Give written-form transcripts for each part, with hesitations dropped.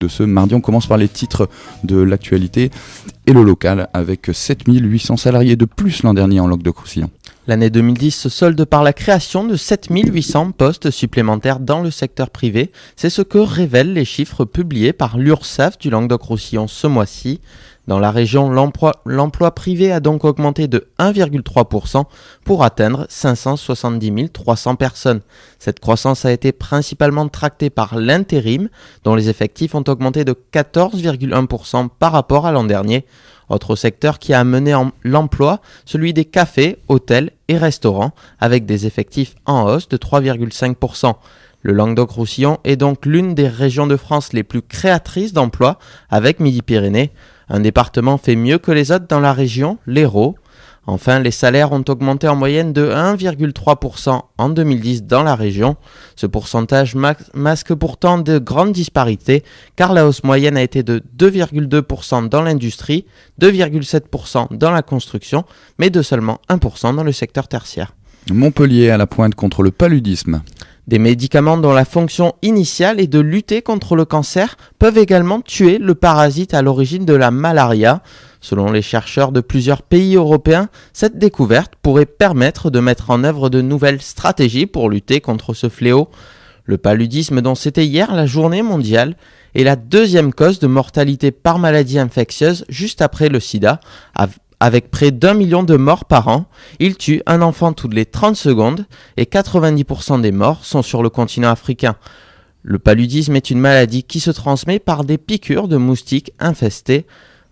de ce mardi. On commence par les titres de l'actualité et le local avec 7800 salariés de plus l'an dernier en Languedoc-Roussillon. L'année 2010 se solde par la création de 7800 postes supplémentaires dans le secteur privé. C'est ce que révèlent les chiffres publiés par l'URSSAF du Languedoc-Roussillon ce mois-ci. Dans la région, l'emploi privé a donc augmenté de 1,3% pour atteindre 570 300 personnes. Cette croissance a été principalement tractée par l'intérim, dont les effectifs ont augmenté de 14,1% par rapport à l'an dernier. Autre secteur qui a amené l'emploi, celui des cafés, hôtels et restaurants, avec des effectifs en hausse de 3,5%. Le Languedoc-Roussillon est donc l'une des régions de France les plus créatrices d'emplois, avec Midi-Pyrénées. Un département fait mieux que les autres dans la région, l'Hérault. Enfin, les salaires ont augmenté en moyenne de 1,3% en 2010 dans la région. Ce pourcentage masque pourtant de grandes disparités, car la hausse moyenne a été de 2,2% dans l'industrie, 2,7% dans la construction, mais de seulement 1% dans le secteur tertiaire. Montpellier à la pointe contre le paludisme. Des médicaments dont la fonction initiale est de lutter contre le cancer peuvent également tuer le parasite à l'origine de la malaria. Selon les chercheurs de plusieurs pays européens, cette découverte pourrait permettre de mettre en œuvre de nouvelles stratégies pour lutter contre ce fléau. Le paludisme, dont c'était hier la journée mondiale, est la deuxième cause de mortalité par maladie infectieuse juste après le sida. Avec près d'1 million de morts par an, il tue un enfant toutes les 30 secondes et 90% des morts sont sur le continent africain. Le paludisme est une maladie qui se transmet par des piqûres de moustiques infestés.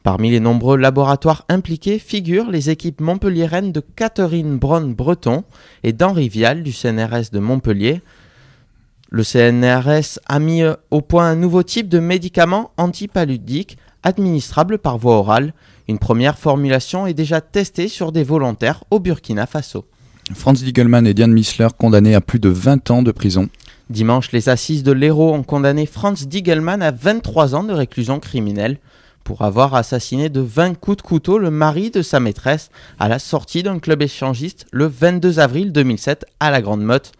Parmi les nombreux laboratoires impliqués figurent les équipes montpelliéraines de Catherine Braun-Breton et d'Henri Vial du CNRS de Montpellier. Le CNRS a mis au point un nouveau type de médicament antipaludique administrable par voie orale. Une première formulation est déjà testée sur des volontaires au Burkina Faso. Franz Diegelmann et Diane Missler condamnés à plus de 20 ans de prison. Dimanche, les assises de l'Hérault ont condamné Franz Diegelmann à 23 ans de réclusion criminelle pour avoir assassiné de 20 coups de couteau le mari de sa maîtresse à la sortie d'un club échangiste le 22 avril 2007 à la Grande Motte.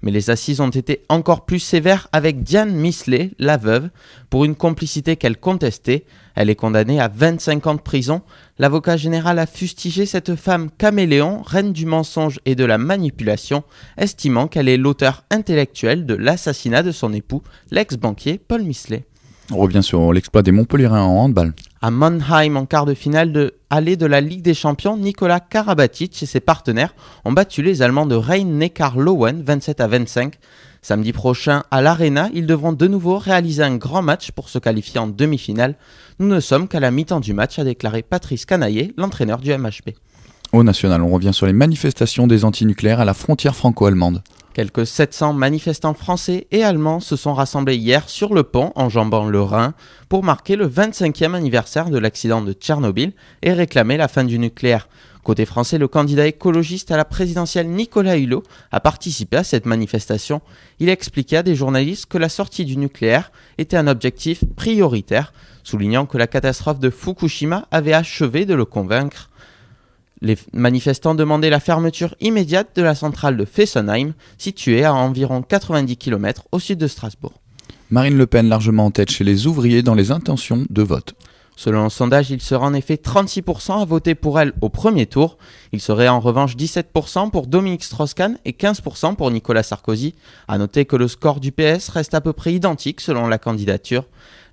Mais les assises ont été encore plus sévères avec Diane Missler, la veuve, pour une complicité qu'elle contestait. Elle est condamnée à 25 ans de prison. L'avocat général a fustigé cette femme caméléon, reine du mensonge et de la manipulation, estimant qu'elle est l'auteur intellectuel de l'assassinat de son époux, l'ex-banquier Paul Missler. On revient sur l'exploit des Montpelliérains en handball. À Mannheim, en quart de finale de aller de la Ligue des Champions, Nicolas Karabatic et ses partenaires ont battu les Allemands de Rhein-Neckar-Löwen 27-25. Samedi prochain, à l'Arena, ils devront de nouveau réaliser un grand match pour se qualifier en demi-finale. Nous ne sommes qu'à la mi-temps du match, a déclaré Patrice Canaillé, l'entraîneur du MHB. Au national, on revient sur les manifestations des antinucléaires à la frontière franco-allemande. Quelques 700 manifestants français et allemands se sont rassemblés hier sur le pont enjambant le Rhin pour marquer le 25e anniversaire de l'accident de Tchernobyl et réclamer la fin du nucléaire. Côté français, le candidat écologiste à la présidentielle Nicolas Hulot a participé à cette manifestation. Il a expliqué à des journalistes que la sortie du nucléaire était un objectif prioritaire, soulignant que la catastrophe de Fukushima avait achevé de le convaincre. Les manifestants demandaient la fermeture immédiate de la centrale de Fessenheim, située à environ 90 km au sud de Strasbourg. Marine Le Pen largement en tête chez les ouvriers dans les intentions de vote. Selon un sondage, il sera en effet 36% à voter pour elle au premier tour. Il serait en revanche 17% pour Dominique Strauss-Kahn et 15% pour Nicolas Sarkozy. À noter que le score du PS reste à peu près identique selon la candidature.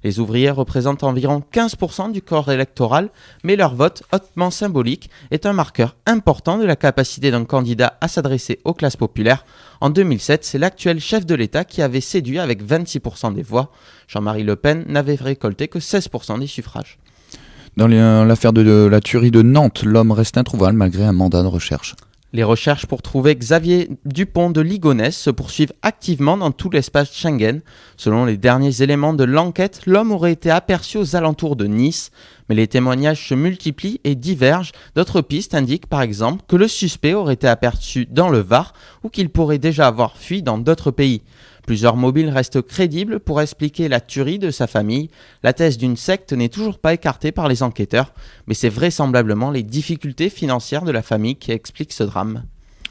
Les ouvriers représentent environ 15% du corps électoral, mais leur vote, hautement symbolique, est un marqueur important de la capacité d'un candidat à s'adresser aux classes populaires. En 2007, c'est l'actuel chef de l'État qui avait séduit avec 26% des voix. Jean-Marie Le Pen n'avait récolté que 16% des suffrages. Dans l'affaire de la tuerie de Nantes, l'homme reste introuvable malgré un mandat de recherche. Les recherches pour trouver Xavier Dupont de Ligonnès se poursuivent activement dans tout l'espace Schengen. Selon les derniers éléments de l'enquête, l'homme aurait été aperçu aux alentours de Nice. Mais les témoignages se multiplient et divergent. D'autres pistes indiquent par exemple que le suspect aurait été aperçu dans le Var ou qu'il pourrait déjà avoir fui dans d'autres pays. Plusieurs mobiles restent crédibles pour expliquer la tuerie de sa famille. La thèse d'une secte n'est toujours pas écartée par les enquêteurs, mais c'est vraisemblablement les difficultés financières de la famille qui expliquent ce drame.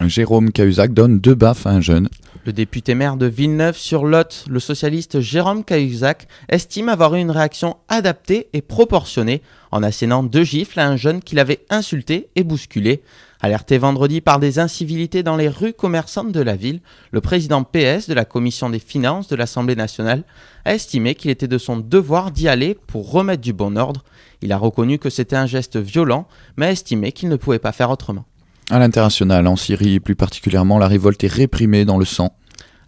Jérôme Cahuzac donne 2 baffes à un jeune. Le député maire de Villeneuve-sur-Lot, le socialiste Jérôme Cahuzac, estime avoir eu une réaction adaptée et proportionnée en assénant 2 gifles à un jeune qu'il avait insulté et bousculé. Alerté vendredi par des incivilités dans les rues commerçantes de la ville, le président PS de la commission des finances de l'Assemblée nationale a estimé qu'il était de son devoir d'y aller pour remettre du bon ordre. Il a reconnu que c'était un geste violent, mais a estimé qu'il ne pouvait pas faire autrement. À l'international, en Syrie plus particulièrement, la révolte est réprimée dans le sang.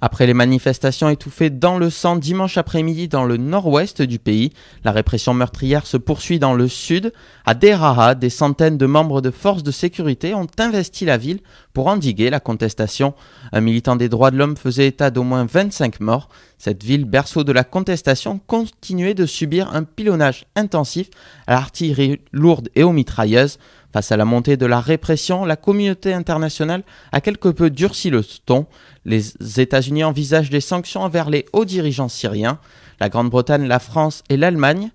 Après les manifestations étouffées dans le sang dimanche après-midi dans le nord-ouest du pays, la répression meurtrière se poursuit dans le sud. À Deraa, des centaines de membres de forces de sécurité ont investi la ville pour endiguer la contestation. Un militant des droits de l'homme faisait état d'au moins 25 morts. Cette ville, berceau de la contestation, continuait de subir un pilonnage intensif à l'artillerie lourde et aux mitrailleuses. Face à la montée de la répression, la communauté internationale a quelque peu durci le ton. Les États-Unis envisagent des sanctions envers les hauts dirigeants syriens. La Grande-Bretagne, la France et l'Allemagne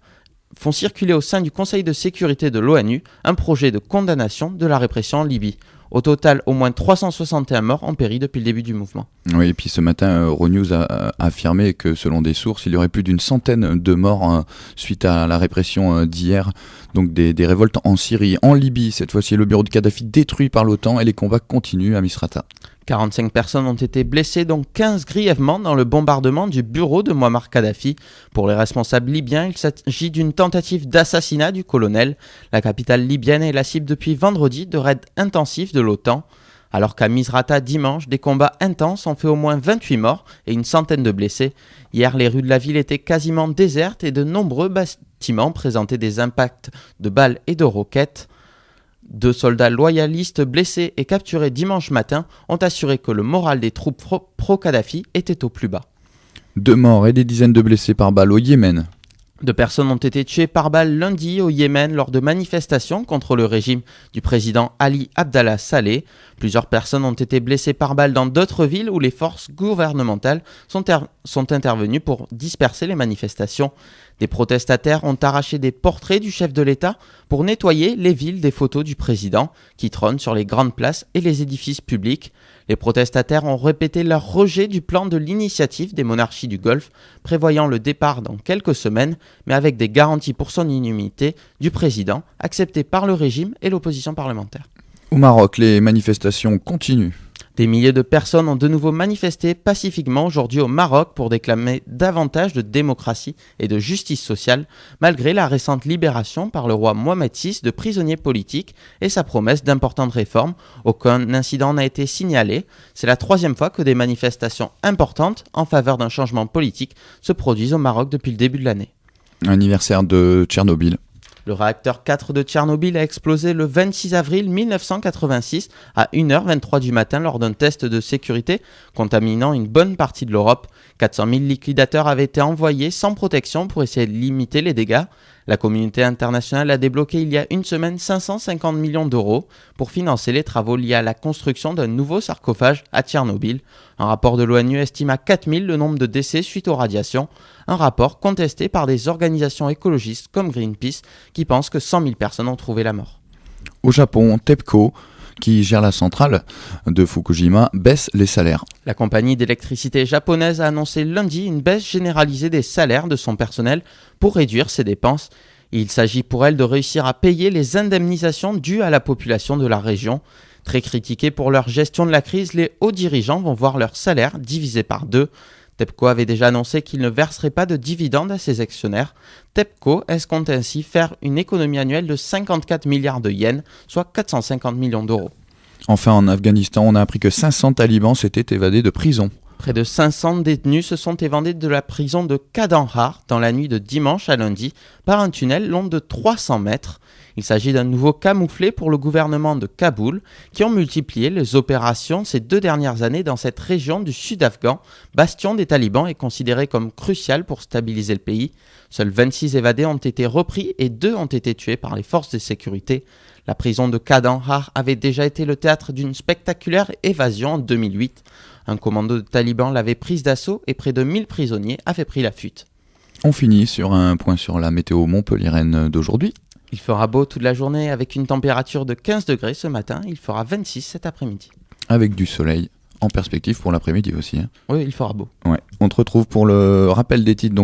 font circuler au sein du Conseil de sécurité de l'ONU un projet de condamnation de la répression en Libye. Au total, au moins 361 morts ont péri depuis le début du mouvement. Oui, et puis ce matin, Euronews a affirmé que selon des sources, il y aurait plus d'une centaine de morts suite à la répression d'hier. Donc des révoltes en Syrie, en Libye. Cette fois-ci, le bureau de Kadhafi détruit par l'OTAN et les combats continuent à Misrata. 45 personnes ont été blessées, dont 15 grièvement dans le bombardement du bureau de Muammar Kadhafi. Pour les responsables libyens, il s'agit d'une tentative d'assassinat du colonel. La capitale libyenne est la cible depuis vendredi de raids intensifs de l'OTAN. Alors qu'à Misrata, dimanche, des combats intenses ont fait au moins 28 morts et une centaine de blessés. Hier, les rues de la ville étaient quasiment désertes et de nombreux bâtiments présentaient des impacts de balles et de roquettes. 2 soldats loyalistes blessés et capturés dimanche matin ont assuré que le moral des troupes pro-Kadhafi était au plus bas. 2 morts et des dizaines de blessés par balle au Yémen. 2 personnes ont été tuées par balle lundi au Yémen lors de manifestations contre le régime du président Ali Abdallah Saleh. Plusieurs personnes ont été blessées par balle dans d'autres villes où les forces gouvernementales sont intervenues pour disperser les manifestations. Des protestataires ont arraché des portraits du chef de l'État pour nettoyer les villes des photos du président qui trônent sur les grandes places et les édifices publics. Les protestataires ont répété leur rejet du plan de l'initiative des monarchies du Golfe, prévoyant le départ dans quelques semaines, mais avec des garanties pour son immunité du président, acceptées par le régime et l'opposition parlementaire. Au Maroc, les manifestations continuent. Des milliers de personnes ont de nouveau manifesté pacifiquement aujourd'hui au Maroc pour réclamer davantage de démocratie et de justice sociale, malgré la récente libération par le roi Mohamed VI de prisonniers politiques et sa promesse d'importantes réformes. Aucun incident n'a été signalé. C'est la 3e fois que des manifestations importantes en faveur d'un changement politique se produisent au Maroc depuis le début de l'année. Anniversaire de Tchernobyl. Le réacteur 4 de Tchernobyl a explosé le 26 avril 1986 à 1h23 du matin lors d'un test de sécurité, contaminant une bonne partie de l'Europe. 400 000 liquidateurs avaient été envoyés sans protection pour essayer de limiter les dégâts. La communauté internationale a débloqué il y a une semaine 550 millions d'euros pour financer les travaux liés à la construction d'un nouveau sarcophage à Tchernobyl. Un rapport de l'ONU estime à 4000 le nombre de décès suite aux radiations. Un rapport contesté par des organisations écologistes comme Greenpeace qui pensent que 100 000 personnes ont trouvé la mort. Au Japon, TEPCO, qui gère la centrale de Fukushima, baisse les salaires. La compagnie d'électricité japonaise a annoncé lundi une baisse généralisée des salaires de son personnel pour réduire ses dépenses. Il s'agit pour elle de réussir à payer les indemnisations dues à la population de la région. Très critiqués pour leur gestion de la crise, les hauts dirigeants vont voir leur salaire divisé par 2. TEPCO avait déjà annoncé qu'il ne verserait pas de dividendes à ses actionnaires. TEPCO escompte ainsi faire une économie annuelle de 54 milliards de yens, soit 450 millions d'euros. Enfin, en Afghanistan, on a appris que 500 talibans s'étaient évadés de prison. Près de 500 détenus se sont évadés de la prison de Kandahar dans la nuit de dimanche à lundi par un tunnel long de 300 mètres. Il s'agit d'un nouveau camouflet pour le gouvernement de Kaboul qui ont multiplié les opérations ces 2 dernières années dans cette région du sud afghan, bastion des talibans et considéré comme crucial pour stabiliser le pays. Seuls 26 évadés ont été repris et 2 ont été tués par les forces de sécurité. La prison de Kandahar avait déjà été le théâtre d'une spectaculaire évasion en 2008. Un commando de talibans l'avait prise d'assaut et près de 1000 prisonniers avaient pris la fuite. On finit sur un point sur la météo montpelliéraine d'aujourd'hui. Il fera beau toute la journée avec une température de 15 degrés ce matin. Il fera 26 cet après-midi. avec du soleil en perspective pour l'après-midi aussi. Oui, il fera beau. Ouais. On te retrouve pour le rappel des titres donc